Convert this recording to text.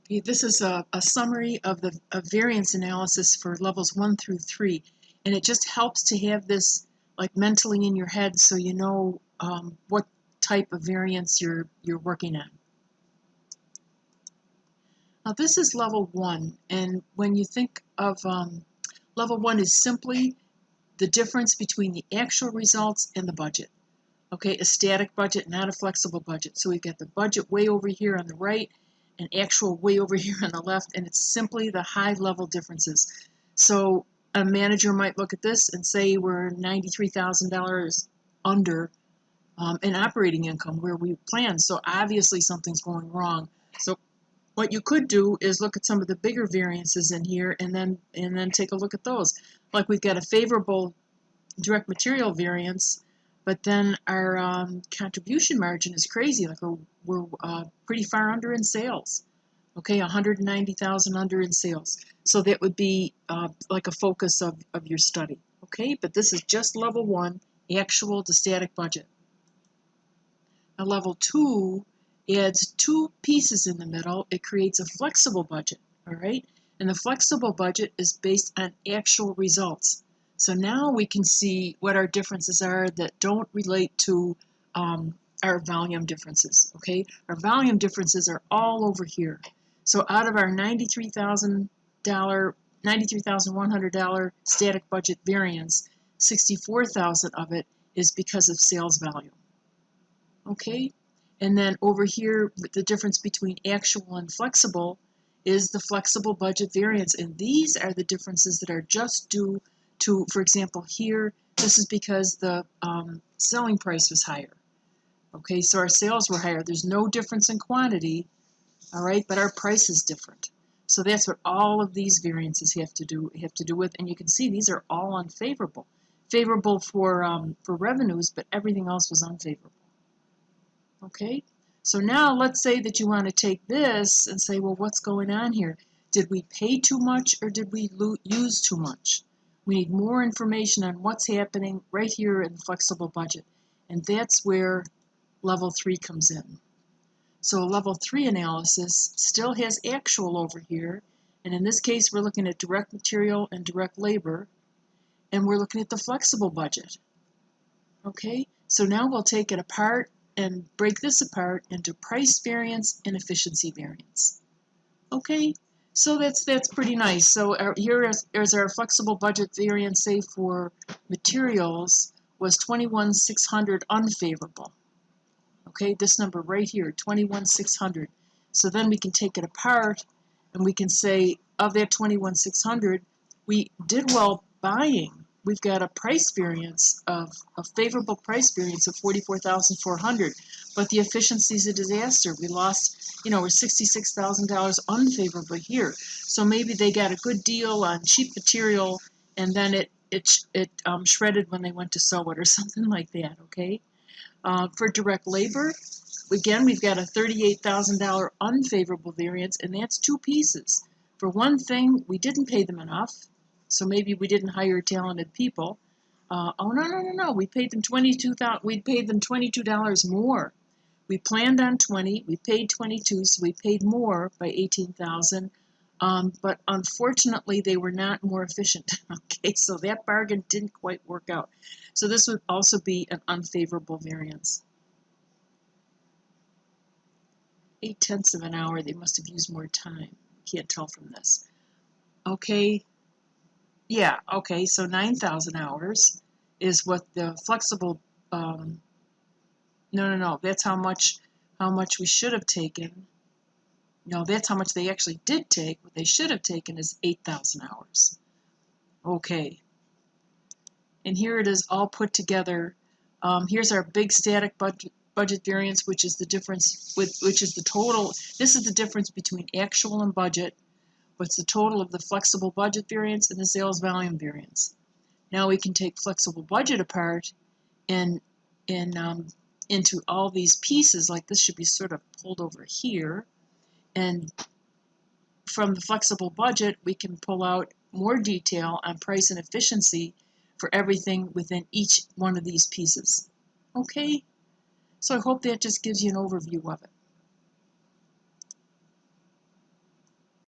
Okay, this is a summary of the variance analysis for levels 1 through 3, and it just helps to have this like mentally in your head so you know what type of variance you're working on. Now this is level 1, and when you think of level 1 is simply the difference between the actual results and the budget. Okay, a static budget, not a flexible budget. So we've got the budget way over here on the right and actual way over here on the left, and it's simply the high level differences. So a manager might look at this and say we're $93,000 under in operating income where we planned. So obviously something's going wrong. So what you could do is look at some of the bigger variances in here and then take a look at those. Like we've got a favorable direct material variance, but then our contribution margin is crazy. Like we're pretty far under in sales. Okay, 190,000 under in sales. So that would be like a focus of your study. Okay, but this is just level 1, actual to static budget. Now level 2 adds 2 pieces in the middle. It creates a flexible budget. All right, and the flexible budget is based on actual results. So now we can see what our differences are that don't relate to our volume differences, okay? Our volume differences are all over here. So out of our $93,100 static budget variance, 64,000 of it is because of sales volume, okay? And then over here, the difference between actual and flexible is the flexible budget variance, and these are the differences that are just due to, for example, here, this is because the selling price was higher. Okay, so our sales were higher. There's no difference in quantity, all right, but our price is different. So that's what all of these variances have to do with, and you can see these are all unfavorable. Favorable for revenues, but everything else was unfavorable. Okay, so now let's say that you want to take this and say, well, what's going on here? Did we pay too much or did we use too much? We need more information on what's happening right here in the flexible budget. And that's where level 3 comes in. So level 3 analysis still has actual over here. And in this case, we're looking at direct material and direct labor. And we're looking at the flexible budget. Okay, so now we'll take it apart and break this apart into price variance and efficiency variance. Okay. So that's pretty nice. So here is our flexible budget variance, say for materials, was 21,600 unfavorable. Okay, this number right here, 21,600. So then we can take it apart and we can say of that 21,600, we did well buying. We've got a price variance of a favorable price variance of 44,400, but the efficiency is a disaster. We lost, we're $66,000 unfavorably here. So maybe they got a good deal on cheap material, and then it shredded when they went to sew it or something like that. Okay. For direct labor, again, we've got a $38,000 unfavorable variance, and that's 2 pieces. For one thing, we didn't pay them enough. So maybe we didn't hire talented people. No. We paid them $22 more. We planned on 20. We paid 22, so we paid more by 18,000. But unfortunately, they were not more efficient. Okay, so that bargain didn't quite work out. So this would also be an unfavorable variance. 8/10 of an hour. They must have used more time. Can't tell from this. Okay. Yeah, okay, so 9,000 hours is what the flexible, no, that's how much we should have taken. No, that's how much they actually did take. What they should have taken is 8,000 hours. Okay. And here it is all put together. Here's our big static budget variance, which is the difference which is the total. This is the difference between actual and budget. What's the total of the flexible budget variance and the sales volume variance? Now we can take flexible budget apart and into all these pieces, like this should be sort of pulled over here. And from the flexible budget, we can pull out more detail on price and efficiency for everything within each one of these pieces. Okay? So I hope that just gives you an overview of it.